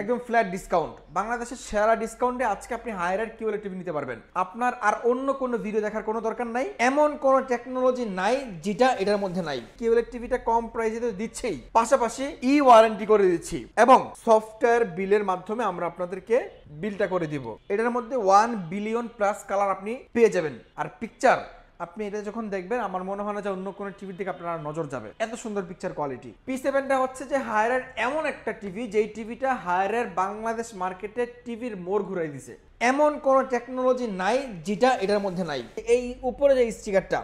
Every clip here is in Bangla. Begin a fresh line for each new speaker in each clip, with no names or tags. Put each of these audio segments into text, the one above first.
একদম ফ্ল্যাট ডিসকাউন্ট, বাংলাদেশের সেরা ডিসকাউন্টে আজকে আপনি হায়ার কিউএলইডি টিভি নিতে পারবেন। আপনার আর অন্য কোনো ভিডিও দেখার কোনো দরকার নাই, এমন কোনো টেকনোলজি নাই যেটা এটার মধ্যে নাই। কিউএলইডি টিভিটা কম প্রাইসে তো দিচ্ছেই, পাশাপাশি ওয়ারেন্টি করে দিচ্ছি এবং সফটওয়্যার বিলের মাধ্যমে আমরা আপনাদেরকে বিলটা করে দিব। এটার মধ্যে 1 বিলিয়ন প্লাস কালার আপনি পেয়ে যাবেন। আর পিকচার আপনি এটা যখন দেখবেন আমার মনে হয় না যে অন্য কোনো টিভির দিকে আপনার নজর যাবে, এত সুন্দর পিকচার কোয়ালিটি। P7টা হচ্ছে যে হায়ারের এমন একটা টিভি যেই টিভিটা হায়ারের বাংলাদেশ মার্কেটে টিভির মোড় ঘুরাই দিছে। এমন কোন টেকনোলজি নাই যেটা এটার মধ্যে নাই। এই উপরে যে স্টিকারটা,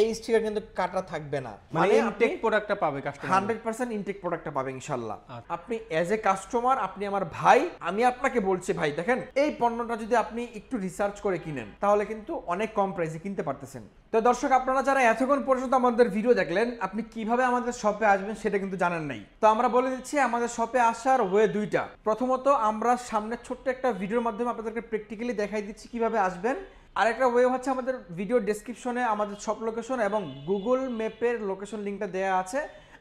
এই স্টিকার কিন্তু কাটা থাকবে না,
মানে ইনটেক প্রোডাক্টটা পাবে কাস্টমার,
100% ইনটেক প্রোডাক্টটা পাবে ইনশাআল্লাহ। আপনি এজ এ কাস্টমার, আপনি আমার ভাই, আমি আপনাকে বলছি ভাই দেখেন এই পণ্যটা যদি আপনি একটু রিসার্চ করে কিনেন তাহলে কিন্তু অনেক কম প্রাইসে কিনতে পারতেছেন। তো দর্শক, আপনারা যারা এতক্ষণ পর্যন্ত আমাদের ভিডিও দেখলেন, আপনি কিভাবে আমাদের শপে আসবেন সেটা কিন্তু জানেন নাই। তো আমরা বলে দিচ্ছি আমাদের শপে আসার ওয়ে দুইটা। প্রথমত, আমরা সামনে ছোট্ট একটা ভিডিওর মাধ্যমে আপনাদেরকে প্র্যাকটিক্যালি দেখাই দিচ্ছি কিভাবে আসবেন। আরেকটা ওয়ে হচ্ছে আমাদের ভিডিও ডেসক্রিপশনে আমাদের শপ লোকেশন এবং গুগল ম্যাপের লোকেশন লিঙ্কটা দেওয়া আছে,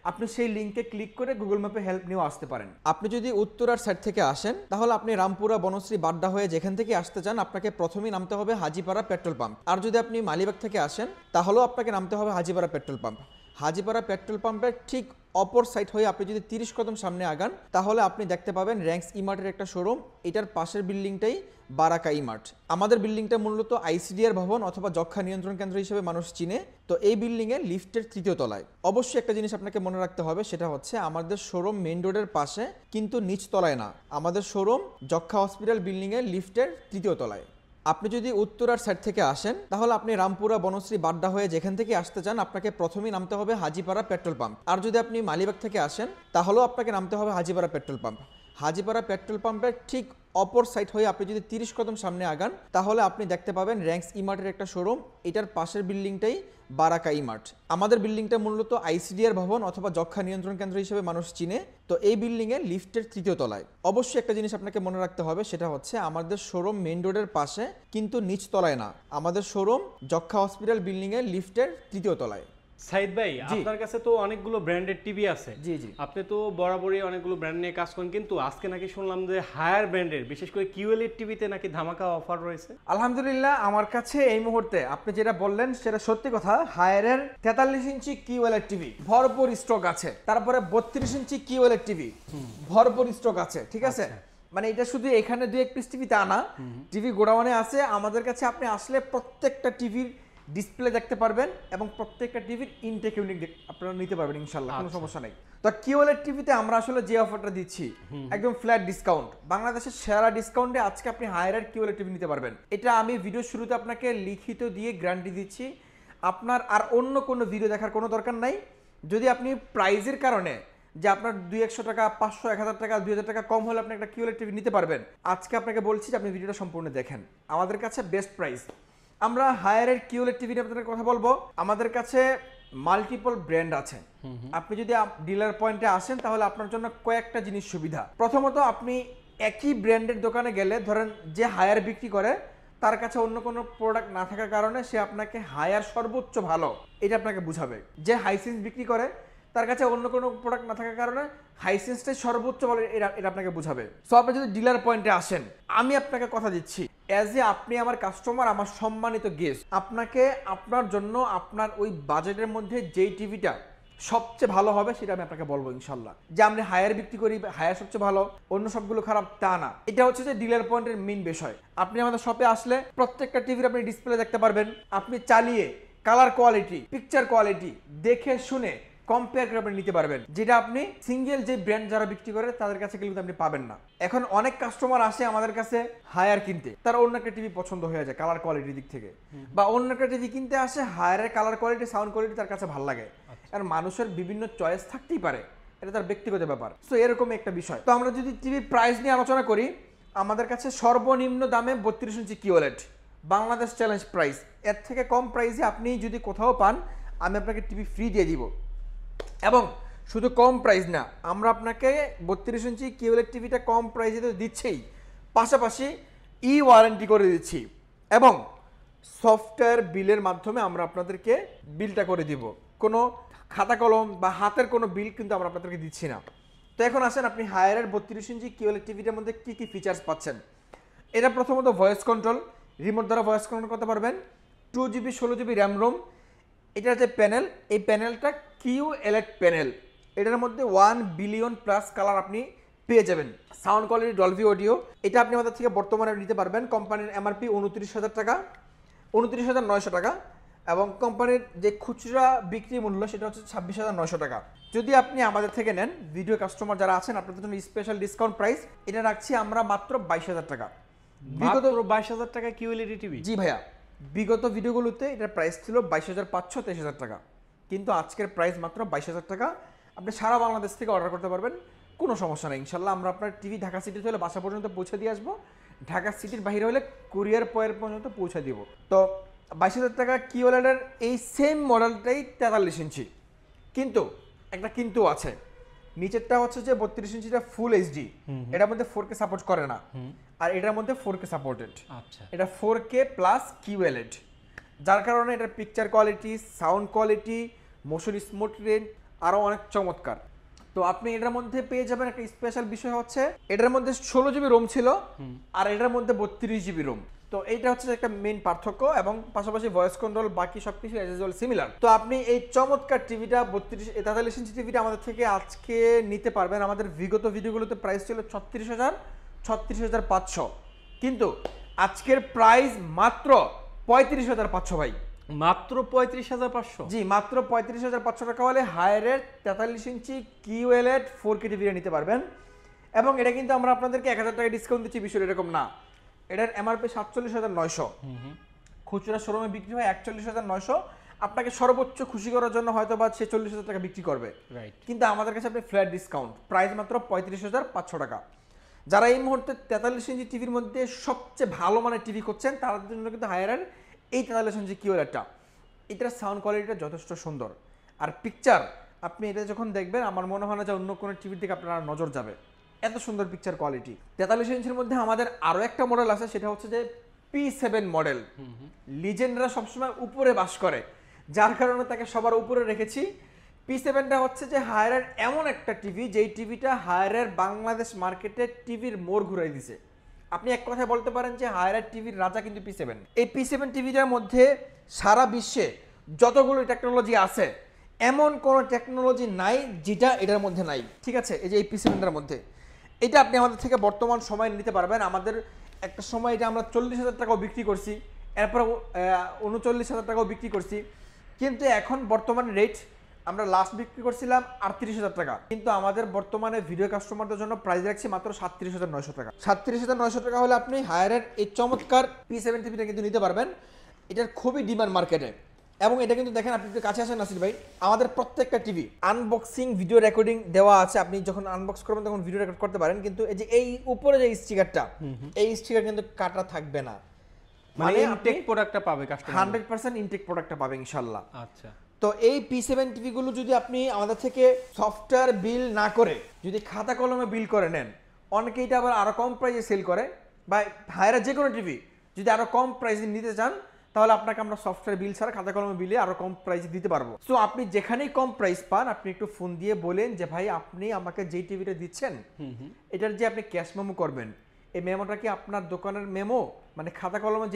আপনি সেই লিঙ্কে ক্লিক করে গুগল ম্যাপে হেল্প নিয়েও আসতে পারেন। আপনি যদি উত্তরার সাইড থেকে আসেন তাহলে আপনি রামপুরা, বনশ্রী, বাড্ডা হয়ে যেখান থেকে আসতে চান আপনাকে প্রথমেই নামতে হবে হাজিপাড়া পেট্রোল পাম্প। আর যদি আপনি মালিবাগ থেকে আসেন তাহলেও আপনাকে নামতে হবে Hajipara petrol pump. Hajipara petrol পাম্পের ঠিক অপর সাইড হয়ে আপনি যদি 30 কদম সামনে আগান তাহলে আপনি দেখতে পাবেন র্যাঙ্কস ইমার্টের একটা শোরুম। এটার পাশের বিল্ডিংটাই বারাকা ইমার্ট। আমাদের বিল্ডিংটা মূলত আইসিডিআর ভবন অথবা যক্ষ্মা নিয়ন্ত্রণ কেন্দ্র হিসেবে মানুষ চিনে। তো এই বিল্ডিং এর লিফটের 3য় তলায়। অবশ্যই একটা জিনিস আপনাকে মনে রাখতে হবে, সেটা হচ্ছে আমাদের শোরুম মেইন রোডের পাশে, কিন্তু নিচ তলায় না। আমাদের শোরুম যক্ষ্মা হসপিটাল বিল্ডিং এর লিফটের 3য় তলায়। আপনি যদি উত্তরার সাইড থেকে আসেন তাহলে আপনি রামপুরা, বনশ্রী, বাড্ডা হয়ে যেখান থেকে আসতে চান আপনাকে প্রথমেই নামতে হবে হাজিপাড়া পেট্রোল পাম্প। আর যদি আপনি মালিবাগ থেকে আসেন তাহলেও আপনাকে নামতে হবে Hajipara petrol pump. Hajipara petrol পাম্পের ঠিক অপর সাইড হয়ে আপনি যদি 30 কদম সামনে আগান তাহলে আপনি দেখতে পাবেন র্যাঙ্কস ইমার্টের একটা শোরুম। এটার পাশের বিল্ডিংটাই বারাকা ইমার্ট। আমাদের বিল্ডিংটা মূলত আইসিডিআর ভবন অথবা যক্ষ্মা নিয়ন্ত্রণ কেন্দ্র হিসেবে মানুষ চিনে। তো এই বিল্ডিং এর লিফটের 3য় তলায়। অবশ্যই একটা জিনিস আপনাকে মনে রাখতে হবে, সেটা হচ্ছে আমাদের শোরুম মেইন রোডের পাশে, কিন্তু নিচ তলায় না। আমাদের শোরুম যক্ষ্মা হসপিটাল বিল্ডিং এর লিফটের 3য় তলায়।
সাইদ ভাই, আপনার কাছে তো অনেকগুলো ব্র্যান্ডেড টিভি আছে।
জি জি,
আপনি তো বরাবরই অনেকগুলো ব্র্যান্ড নিয়ে কাজ করেন, কিন্তু আজকে নাকি শুনলাম যে হায়ার ব্র্যান্ডের বিশেষ করে কিউএলইডি টিভিতে নাকি ধামাকা অফার রয়েছে।
আলহামদুলিল্লাহ, আমার কাছে এই মুহূর্তে আপনি যেটা বললেন সেটা সত্যি কথা। হায়ারের 43 ইঞ্চি কিউএলইডি টিভি ভরপুর স্টক আছে, তারপরে 32 ইঞ্চি কিউএলইডি টিভি ভরপুর স্টক আছে, ঠিক আছে। মানে এটা শুধু এখানে 2-1 পিস টিভি তা না, টিভি গোডাউনে আছে। আমাদের কাছে আপনি আসলে প্রত্যেকটা টিভির ডিসপ্লে দেখতে পারবেন এবং প্রত্যেকটা টিভির ইনটেক ইউনিট আপনারা নিতে পারবেন ইনশাআল্লাহ, কোনো সমস্যা নেই। তো কিউএলইডি টিভিতে আমরা আসলে যে অফারটা দিচ্ছি একদম ফ্ল্যাট ডিসকাউন্ট, বাংলাদেশের সেরা ডিসকাউন্টে আজকে আপনি হায়ার কিউএলইডি টিভি নিতে পারবেন। এটা আমি ভিডিও শুরুতে আপনাকে লিখিত দিয়ে গ্যারান্টি দিচ্ছি, আপনার আর অন্য কোনো ভিডিও দেখার কোনো দরকার নাই। যদি আপনি প্রাইজের কারণে যে আপনার 200-100 টাকা, 500, 1000 টাকা, 2000 টাকা কম হলে আপনি একটা কিউএলইডি টিভি নিতে পারবেন, আজকে আপনাকে বলছি যে আপনি ভিডিওটা সম্পূর্ণ দেখেন। আমাদের কাছে বেস্ট প্রাইস। আমরা হায়ারের কিউএলইডি টিভি আপনাদের কথা বলবো, আমাদের কাছে মাল্টিপল ব্র্যান্ড আছে। আপনি যদি ডিলার পয়েন্টে আসেন তাহলে আপনার জন্য কয়েকটা জিনিস সুবিধা। প্রথমত, আপনি একই ব্র্যান্ডের দোকানে গেলে ধরেন যে হায়ার বিক্রি করে তার কাছে অন্য কোনো প্রোডাক্ট না থাকার কারণে সে আপনাকে হায়ার সর্বোচ্চ ভালো এটা আপনাকে বুঝাবে। যে হাইসেন্স বিক্রি করে তার কাছে অন্য কোনো প্রোডাক্ট না থাকার কারণে হাইসেন্সটাই সর্বোচ্চ ভালো এটা আপনাকে বুঝাবে। সো আপনি যদি ডিলার পয়েন্টে আসেন, আমি আপনাকে কথা দিচ্ছি অ্যাজ এ আপনি আমার কাস্টমার, আমার সম্মানিত গেস্ট, আপনাকে আপনার জন্য আপনার ওই বাজেটের মধ্যে যেই টিভিটা সবচেয়ে ভালো হবে সেটা আমি আপনাকে বলবো ইনশাল্লাহ। যে আমরা হায়ার বিক্রি করি, হায়ার সবচেয়ে ভালো, অন্য সবগুলো খারাপ তা না। এটা হচ্ছে যে ডিলার পয়েন্টের মেইন বিষয়। আপনি আমাদের শপে আসলে প্রত্যেকটা টিভির আপনি ডিসপ্লে দেখতে পারবেন, আপনি চালিয়ে কালার কোয়ালিটি, পিকচার কোয়ালিটি দেখে শুনে কম্পেয়ার করে আপনি নিতে পারবেন, যেটা আপনি সিঙ্গেল যে ব্র্যান্ড যারা বিক্রি করে তাদের কাছে কিন্তু আপনি পাবেন না। এখন অনেক কাস্টমার আসে আমাদের কাছে হায়ার কিনতে, তারা অন্য একটা টিভি পছন্দ হয়ে যায় কালার কোয়ালিটির দিক থেকে, বা অন্য একটা টিভি কিনতে আসে হায়ারের কালার কোয়ালিটি, সাউন্ড কোয়ালিটি তার কাছে ভালো লাগে। আর মানুষের বিভিন্ন চয়েস থাকতেই পারে, এটা তার ব্যক্তিগত ব্যাপার। সো এরকম একটা বিষয়। তো আমরা যদি টিভি প্রাইস নিয়ে আলোচনা করি, আমাদের কাছে সর্বনিম্ন দামে 32 ইঞ্চি কিউএলইডি বাংলাদেশ চ্যালেঞ্জ প্রাইস। এর থেকে কম প্রাইসে আপনি যদি কোথাও পান, আমি আপনাকে টিভি ফ্রি দিয়ে দিব। এবং শুধু কম প্রাইস না, আমরা আপনাকে 32 ইঞ্চি কিউএলইডি টিভিটা কম প্রাইসে তো দিচ্ছেই, পাশাপাশি ওয়ারেন্টি করে দিচ্ছি এবং সফটওয়্যার বিলের মাধ্যমে আমরা আপনাদেরকে বিলটা করে দিব। কোনো খাতা কলম বা হাতের কোনো বিল কিন্তু আমরা আপনাদেরকে দিচ্ছি না। তো এখন আসেন আপনি হায়ারের 32 ইঞ্চি কিউএলইডি টিভিটার মধ্যে কি কি ফিচার্স পাচ্ছেন। এটা প্রথমত ভয়েস কন্ট্রোল, রিমোট দ্বারা ভয়েস কন্ট্রোল করতে পারবেন। 2GB 16GB RAM ROM. এটার যে প্যানেল, এই প্যানেলটা কিউএলইডি প্যানেল। এটার মধ্যে 1 বিলিয়ন প্লাস কালার আপনি পেয়ে যাবেন। Sound quality Dolby audio. এটা আপনি আমাদের থেকে বর্তমানে নিতে পারবেন কোম্পানির এমআরপি 29,000 টাকা, 29,900 টাকা, এবং কোম্পানির যে খুচরা বিক্রি মূল্য সেটা হচ্ছে 26,900 টাকা। যদি আপনি আমাদের থেকে নেন, ভিডিও কাস্টমার যারা আছেন আপনাদের জন্য স্পেশাল ডিসকাউন্ট প্রাইস এটা রাখছি আমরা মাত্র 22,000 টাকা।
বিগত 22,000 টাকা কিউএলইডি টিভি।
জি ভাইয়া, বিগত ভিডিওগুলোতে এটার প্রাইস ছিল 22,500 23,000 টাকা, কিন্তু আজকের প্রাইস মাত্র 22,000 টাকা। আপনি সারা বাংলাদেশ থেকে অর্ডার করতে পারবেন, কোনো সমস্যা নেই ইনশাল্লাহ। আমরা আপনার টিভি ঢাকা সিটিতে হলে বাসা পর্যন্ত পৌঁছে দিয়ে আসবো, ঢাকা সিটির বাইরে হলে কুরিয়ার পয়ের পর্যন্ত পৌঁছে দিব। তো 22,000 টাকা কিউএলইডির এই সেম মডেলটাই 43 ইঞ্চি, কিন্তু একটা কিন্তু আছে। নিচেরটা হচ্ছে যে 32 ইঞ্চিটা ফুল এইচডি, এটার মধ্যে 4K সাপোর্ট করে না, আর এটার মধ্যে 4K সাপোর্টেড।
আচ্ছা,
এটা 4K প্লাস কিউএলইডি, যার কারণে এটার picture quality, sound quality, motion smooth range আরও অনেক চমৎকার। তো আপনি এটার মধ্যে পেয়ে যাবেন একটা স্পেশাল বিষয় হচ্ছে এটার মধ্যে 16GB রোম ছিল, আর এটার মধ্যে 32GB রোম। তো এইটা হচ্ছে একটা মেইন পার্থক্য, এবং পাশাপাশি ভয়েস কন্ট্রোল বাকি সবকিছু অ্যাজ ইউজুয়াল সিমিলার। তো আপনি এই চমৎকার টিভিটা 43 ইঞ্চি টিভিটা আমাদের থেকে আজকে নিতে পারবেন। আমাদের বিগত ভিডিওগুলোতে প্রাইস ছিল 36,500, কিন্তু আজকের প্রাইস মাত্র 35,500 ভাই।
মাত্র 35,500।
জি, মাত্র 35,500 টাকা হলে হায়ারের 43 ইঞ্চি কিউএলইডি 4K টিভিটা নিতে পারবেন। এবং এটা কিন্তু আমরা আপনাদেরকে 1,000 টাকা ডিসকাউন্ট দিচ্ছি, বিষয় এরকম না। এটার এমআরপি 47,900, খুচরা শোরুমে বিক্রি হয় 41,900। আপনাকে সর্বোচ্চ খুশি করার জন্য হয়তো বা সে 40,000 টাকা বিক্রি করবে,
রাইট।
কিন্তু আমাদের কাছে আপনি ফ্ল্যাট ডিসকাউন্ট, প্রাইস মাত্র 35,500 টাকা। যারা এই মুহূর্তে 43 ইঞ্চি টিভির মধ্যে সবচেয়ে ভালো মানের টিভি করছেন তাদের জন্য কিন্তু হায়ারের এই 43 ইঞ্চি কিউএলইডিটা, এটার সাউন্ড কোয়ালিটিটা যথেষ্ট সুন্দর, আর পিকচার আপনি এটা যখন দেখবেন আমার মনে হয় না যে অন্য কোনো টিভির দিকে আপনার নজর যাবে, এত সুন্দর পিকচার কোয়ালিটি। 43 ইঞ্চির মধ্যে আমাদের আরও একটা মডেল আছে, সেটা হচ্ছে যে P7 মডেল। লিজেন্ডরা সবসময় উপরে বাস করে, যার কারণে তাকে সবার উপরে রেখেছি। P7টা হচ্ছে যে হায়ারের এমন একটা টিভি, যেই টিভিটা হায়ারের বাংলাদেশ মার্কেটে টিভির মোড় ঘুরাই দিছে। আপনি এক কথায় বলতে পারেন যে হায়ারের টিভির রাজা কিন্তু P7। এই P7 টিভিটার মধ্যে সারা বিশ্বে যতগুলো টেকনোলজি আছে এমন কোনো টেকনোলজি নাই যেটা এটার মধ্যে নাই, ঠিক আছে? এই যে এই P7টার মধ্যে এটা আপনি আমাদের থেকে বর্তমান সময় নিতে পারবেন। আমাদের একটা সময় এটা আমরা 40,000 টাকাও বিক্রি করছি, এরপর 39,000 টাকাও বিক্রি করছি, কিন্তু এখন বর্তমান রেট আমরা লাস্ট বিক্রি করছিলাম 38,000 টাকা, কিন্তু আমাদের বর্তমানে ভিডিও কাস্টমারদের জন্য প্রাইস রাখছি মাত্র 37,900 টাকা। 37,900 টাকা হলে আপনি হায়ারের এই চমৎকার P7 টিভিটা কিন্তু নিতে পারবেন। এটার খুবই ডিমান্ড মার্কেটে, এবং এটা কিন্তু দেখেন, আপনি একটু কাছে আসেন নাসির ভাই, আমাদের প্রত্যেকটা টিভি আনবক্সিং ভিডিও রেকর্ডিং দেওয়া আছে। আপনি যখন আনবক্স করবেন তখন ভিডিও রেকর্ড করতে পারেন, কিন্তু এই যে এই উপরে যে স্টিকারটা, এই স্টিকার কিন্তু কাটা থাকবে না,
মানে ইনটেক প্রোডাক্টটা পাবে কাস্টমার,
100% ইনটেক প্রোডাক্টটা পাবে ইনশাআল্লাহ।
আচ্ছা,
তো এই P7 টিভিগুলো যদি আপনি আমাদের থেকে সফটওয়্যার বিল না করে যদি খাতা কলমে বিল করে নেন, অনেকে এটা আবার আরো কম প্রাইসে সেল করে, বা হায়ারের যে কোনো টিভি যদি আরো কম প্রাইসে নিতে চান তাহলে আপনাকে আমরা সফটওয়্যার বিল ছাড়া খাতা কলমে বিলে আরো কম প্রাইসে দিতে পারবো। সো আপনি যেখানেই কম প্রাইস পান আপনি একটু ফোন দিয়ে বলেন যে ভাই আপনি আমাকে যেই টিভিটা দিচ্ছেন এটার যে আপনি ক্যাশ মেমো করবেন, এই মেমোটা কি আপনার দোকানের মেমো, মানে খাতা কলমে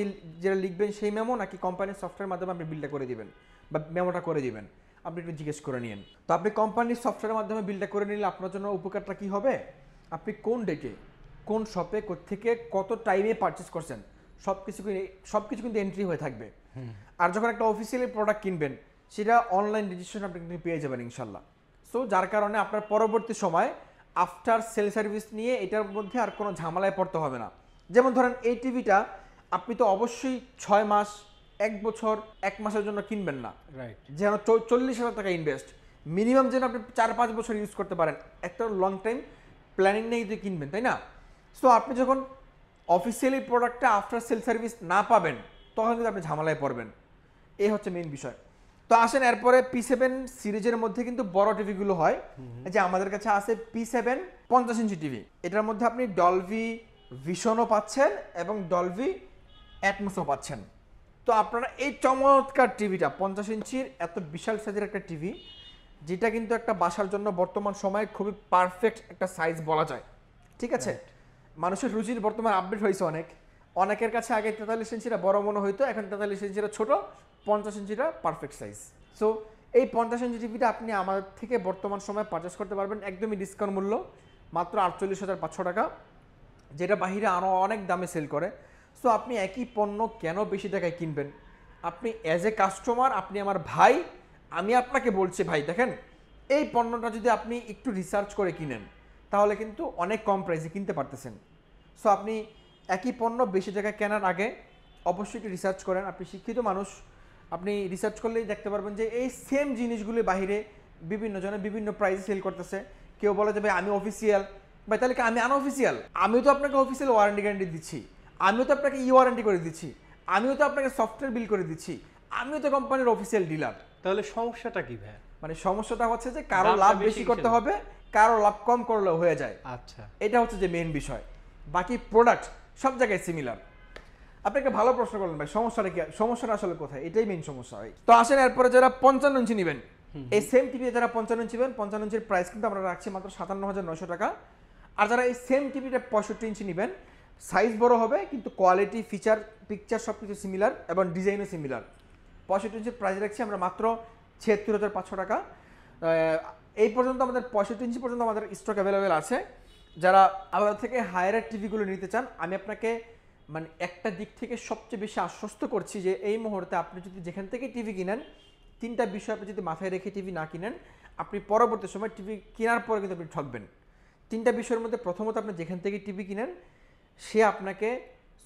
যেটা লিখবেন সেই মেমো, নাকি কোম্পানির সফটওয়্যার মাধ্যমে আপনি বিলটা করে দিবেন বা মেমোটা করে দিবেন, আপনি একটু জিজ্ঞেস করে নিন। তো আপনি কোম্পানির সফটওয়্যারের মাধ্যমে বিলটা করে নিলে আপনার জন্য উপকারটা কি হবে, আপনি কোন ডেটে কোন শপে থেকে কত টাইমে পারচেস করছেন সবকিছু কিন্তু এন্ট্রি হয়ে থাকবে। আর যখন একটা অফিসিয়ালি প্রোডাক্ট কিনবেন সেটা অনলাইন রেজিস্ট্রেশন আপনি কিন্তু পেয়ে যাবেন ইনশাল্লাহ। সো যার কারণে আপনার পরবর্তী সময় আফটার সেল সার্ভিস নিয়ে এটার মধ্যে আর কোনো ঝামেলায় পড়তে হবে না। যেমন ধরেন এই টিভিটা আপনি তো অবশ্যই 6 মাস, 1 বছর, 1 মাসের জন্য কিনবেন না,
রাইট?
যেন 40,000 টাকা ইনভেস্ট, মিনিমাম যেন আপনি 4-5 বছর ইউজ করতে পারেন, একটা লং টাইম প্ল্যানিং নিয়ে যদি কিনবেন, তাই না? সো আপনি যখন অফিসিয়ালি প্রোডাক্টটা আফটার সেল সার্ভিস না পাবেন তখন কিন্তু আপনি ঝামেলায় পড়বেন, এই হচ্ছে মেইন বিষয়। তো আসেন এরপরে P7 সিরিজের মধ্যে কিন্তু বড় টিভিগুলো হয়, যে আমাদের কাছে আছে P7 50 ইঞ্চি টিভি। এটার মধ্যে আপনি ডলবি ভিশনও পাচ্ছেন এবং ডলবি অ্যাটমসও পাচ্ছেন। তো আপনারা এই চমৎকার টিভিটা 50 ইঞ্চির এত বিশাল সাইজের একটা টিভি যেটা কিন্তু একটা বাসার জন্য বর্তমান সময়ে খুবই পারফেক্ট একটা সাইজ বলা যায়। ঠিক আছে, মানুষের রুচির বর্তমানে আপডেট হয়েছে অনেকের কাছে আগে 43 ইঞ্চিটা বড় মনে হইতো, এখন 43 ইঞ্চিটা ছোট, 50 ইঞ্চিটা পারফেক্ট সাইজ। সো এই 50 ইঞ্চি টিভিটা আপনি আমাদের থেকে বর্তমান সময়ে পারচেস করতে পারবেন একদমই ডিসকাউন্ট মূল্য, মাত্র 48,500 টাকা, যেটা বাহিরে আরও অনেক দামে সেল করে। সো আপনি একই পণ্য কেন বেশি টাকায় কিনবেন? আপনি অ্যাজ এ কাস্টমার, আপনি আমার ভাই, আমি আপনাকে বলছি ভাই দেখেন, এই পণ্যটা যদি আপনি একটু রিসার্চ করে কিনেন তাহলে কিন্তু অনেক কম প্রাইসে কিনতে পারতেছেন। সো আপনি একই পণ্য বেশি টাকা কেনার আগে অবশ্যই একটু রিসার্চ করেন। আপনি শিক্ষিত মানুষ, আপনি রিসার্চ করলেই দেখতে পারবেন যে এই সেম জিনিসগুলি বাহিরে বিভিন্ন জনে বিভিন্ন প্রাইসে সেল করতেছে। কেউ বলে যে ভাই আমি অফিসিয়াল, ভাই তাহলে কি আমি আনঅফিসিয়াল? আমিও তো আপনাকে অফিসিয়াল ওয়ারেন্টি গ্যারান্টি দিচ্ছি, আমিও তো আপনাকে ওয়ারেন্টি করে দিচ্ছি, আমিও তো আপনাকে সফটওয়্যার বিল করে দিচ্ছি, আমিও তো কোম্পানির অফিসিয়াল ডিলার।
তাহলে সমস্যাটা কি ভাই?
মানে সমস্যাটা হচ্ছে যে কারো
দামটা
লাভ
বেশি
বেশি করতে
কিসের?
হবে, কারো লাভ কম করলেও হয়ে যায়।
আচ্ছা,
এটা হচ্ছে যে মেইন বিষয়। বাকি প্রোডাক্ট সব জায়গায় সিমিলার। আপনি একটা ভালো প্রশ্ন করলেন ভাই, সমস্যাটা কি? সমস্যাটা আসলে কোথায়? এটাই মেইন সমস্যা হয়। তো আসেন এরপরে যারা 55 ইঞ্চি নেবেন, এই সেম টিভি যারা 55 ইঞ্চি নেবেন, 55 ইঞ্চির প্রাইস কিন্তু আমরা রাখছি মাত্র 57,900 টাকা। আর যারা এই সেম টিভিটা 65 ইঞ্চি নেবেন, সাইজ বড় হবে কিন্তু কোয়ালিটি, ফিচার, পিকচার সব কিছু সিমিলার এবং ডিজাইনও সিমিলার। 65 ইঞ্চির প্রাইস রাখছি আমরা মাত্র 76,500 টাকা। এই পর্যন্ত আমাদের 65 ইঞ্চি পর্যন্ত আমাদের স্টক অ্যাভেলেবেল আছে। যারা আমাদের থেকে হায়ারের টিভিগুলো নিতে চান, আমি আপনাকে মানে একটা দিক থেকে সবচেয়ে বেশি আশ্বস্ত করছি যে এই মুহূর্তে আপনি যদি যেখান থেকে টিভি কিনেন, তিনটা বিষয় আপনি যদি মাথায় রেখে টিভি না কিনেন, আপনি পরবর্তী সময় টিভি কেনার পরে কিন্তু আপনি ঠকবেন। তিনটা বিষয়ের মধ্যে প্রথমত, আপনি যেখান থেকে টিভি কিনেন সে আপনাকে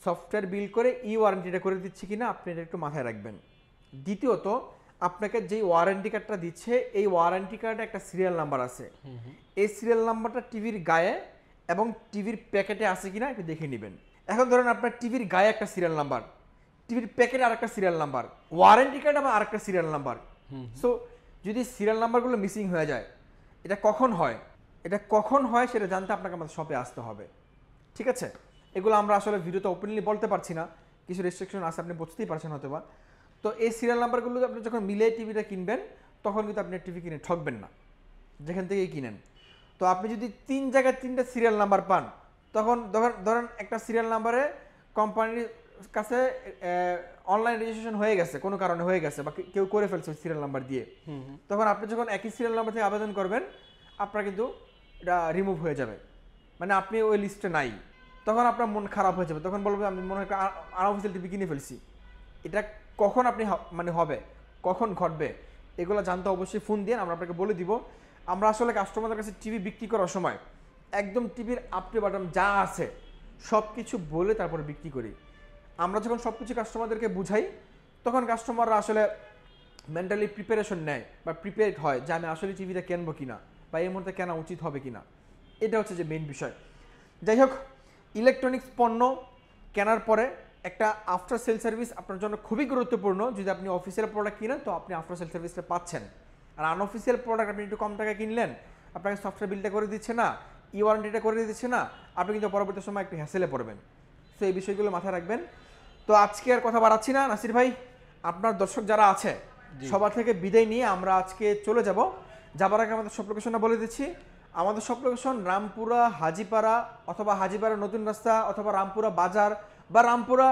সফটওয়্যার বিল করে ওয়ারেন্টিটা করে দিচ্ছে কিনা আপনি এটা একটু মাথায় রাখবেন। দ্বিতীয়ত, আপনাকে যেই ওয়ারেন্টি কার্ডটা দিচ্ছে এই ওয়ারেন্টি কার্ডে একটা সিরিয়াল নাম্বার আছে, এই সিরিয়াল নাম্বারটা টিভির গায়ে এবং টিভির প্যাকেটে আছে কিনা একটু দেখে নেবেন। এখন ধরেন আপনার টিভির গায়ে একটা সিরিয়াল নাম্বার, টিভির প্যাকেটে আরেকটা সিরিয়াল নাম্বার, ওয়ারেন্টি কার্ড আবার আরেকটা সিরিয়াল নাম্বার। সো যদি সিরিয়াল নাম্বারগুলো মিসিং হয়ে যায়, এটা কখন হয়? এটা কখন হয় সেটা জানতে আপনাকে আমাদের শপে আসতে হবে। ঠিক আছে, এগুলো আমরা আসলে ভিডিওতে ওপেনলি বলতে পারছি না, কিছু রেস্ট্রিকশন আছে, আপনি বুঝতেই পারছেন হয়তো বা। তো এই সিরিয়াল নাম্বারগুলো আপনি যখন মিলে টিভিটা কিনবেন তখন কিন্তু আপনি টিভি কিনে ঠকবেন না, যেখান থেকেই কিনেন। তো আপনি যদি 3 জায়গায় 3টা সিরিয়াল নাম্বার পান, তখন ধরেন একটা সিরিয়াল নাম্বারে কোম্পানির কাছে অনলাইন রেজিস্ট্রেশন হয়ে গেছে, কোনো কারণে হয়ে গেছে বা কেউ করে ফেলছে সিরিয়াল নাম্বার দিয়ে, তখন আপনি যখন একই সিরিয়াল নাম্বার থেকে আবেদন করবেন আপনার কিন্তু এটা রিমুভ হয়ে যাবে, মানে আপনি ওই লিস্টে নাই। তখন আপনার মন খারাপ হয়ে যাবে, তখন বলবেন আমি মনে হয় আনঅফিসিয়াল টিভি কিনে ফেলছি। এটা কখন আপনি মানে হবে, কখন ঘটবে, এগুলো জানতে অবশ্যই ফোন দিয়ে আমরা আপনাকে বলে দিব। আমরা আসলে কাস্টমারদের কাছে টিভি বিক্রি করার সময় একদম টিভির আপ টু বাটম যা আছে সব কিছু বলে তারপরে বিক্রি করি। আমরা যখন সব কিছু কাস্টমারদেরকে বুঝাই তখন কাস্টমাররা আসলে মেন্টালি প্রিপারেশন নেয় বা প্রিপেয়ার্ড হয় যে আমি আসলে টিভিটা কিনবো কিনা বা এই মুহূর্তে কেনা উচিত হবে কিনা। এটা হচ্ছে যে মেইন বিষয়। যাই হোক, ইলেকট্রনিক্স পণ্য কেনার পরে একটা আফটার সেল সার্ভিস আপনার জন্য খুবই গুরুত্বপূর্ণ। যদি আপনি অফিসিয়াল প্রোডাক্ট কিনেন তো আপনি আফটার সেল সার্ভিসটা পাচ্ছেন, আর আনঅফিসিয়াল প্রোডাক্ট আপনি একটু কম টাকায় কিনলেন, আপনাকে সফটওয়্যার বিলটা করে দিচ্ছে না, ওয়ারেন্টিটা করে দিচ্ছে না, আপনি কিন্তু পরবর্তী সময় একটু হ্যাসেলে পড়বেন। তো এই বিষয়গুলো মাথায় রাখবেন। তো আজকে আর কথা বাড়াচ্ছি না, নাসির ভাই আপনার দর্শক যারা আছে সবার থেকে বিদায় নিয়ে আমরা আজকে চলে যাবার আগে আমাদের সব লোকেশনটা বলে দিচ্ছি। আমাদের সব লোকেশন রামপুরা হাজিপাড়া, অথবা হাজিপাড়া নতুন রাস্তা, অথবা রামপুরা বাজার, বা রামপুরা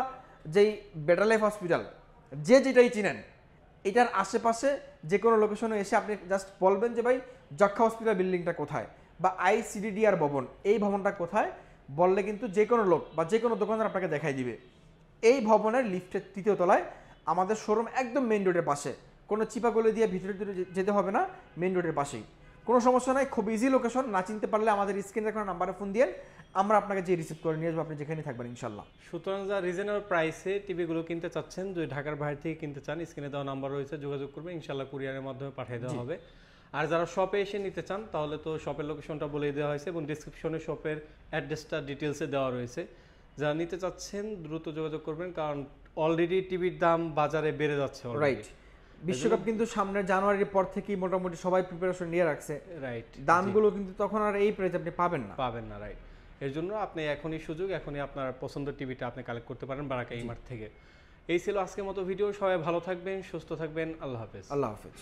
যেই বেটার লাইফ হসপিটাল, যে যেটাই চিনেন এটার আশেপাশে যে কোনো লোকেশনে এসে আপনি জাস্ট বলবেন যে ভাই যক্ষা হসপিটাল বিল্ডিংটা কোথায় বা ICDDR ভবন, এই ভবনটা কোথায়, বললে কিন্তু যে কোনো লোক বা যে কোনো দোকানদার আপনাকে দেখাই দিবে। এই ভবনের লিফটের 3য় তলায় আমাদের শোরুম, একদম মেইন রোডের পাশে, কোনো চিপাগলি দিয়ে ভিতরে যেতে হবে না, মেইন রোডের পাশেই। কোনো সমস্যা নাই, খুব ইজি লোকেশন। না চিনতে পারলে আমাদের স্ক্রিনে দেখানো নাম্বারে ফোন দিয়ে আমরা আপনাকে যে রিসিভ করে নিয়ে আসবো আপনি যেখানে থাকবেন ইনশাল্লাহ।
সুতরাং যা রিজনেবল প্রাইসে টিভিগুলো কিনতে চাচ্ছেন, যদি ঢাকার বাইরে থেকে কিনতে চান, স্ক্রিনে দেওয়া নাম্বার রয়েছে, যোগাযোগ করবেন, ইনশাল্লাহ কুরিয়ারের মাধ্যমে পাঠিয়ে দেওয়া হবে। আর যারা শপে এসে নিতে চান তাহলে তো শপের লোকেশনটা বলে দেওয়া হয়েছে এবং ডিসক্রিপশনে শপের অ্যাড্রেসটা ডিটেলসে দেওয়া রয়েছে। যারা নিতে চাচ্ছেন দ্রুত যোগাযোগ করবেন, কারণ অলরেডি টিভির দাম বাজারে বেড়ে যাচ্ছে।
রাইট, বিশ্বকাপ কিন্তু সামনে জানুয়ারির পর থেকেই মোটামুটি সবাই প্রিপারেশন নিয়ে রাখছে।
রাইট,
দামগুলো কিন্তু তখন আর এই প্রাইস আপনি পাবেন না।
রাইট, এর জন্য আপনি এখনই সুযোগ, এখনই আপনার পছন্দের টিভিটা আপনি কালেক্ট করতে পারেন বারাকা ইমার্ট থেকে। এই ছিল আজকের মতো ভিডিও। সবাই ভালো থাকবেন, সুস্থ থাকবেন। আল্লাহ হাফেজ।
আল্লাহ হাফেজ।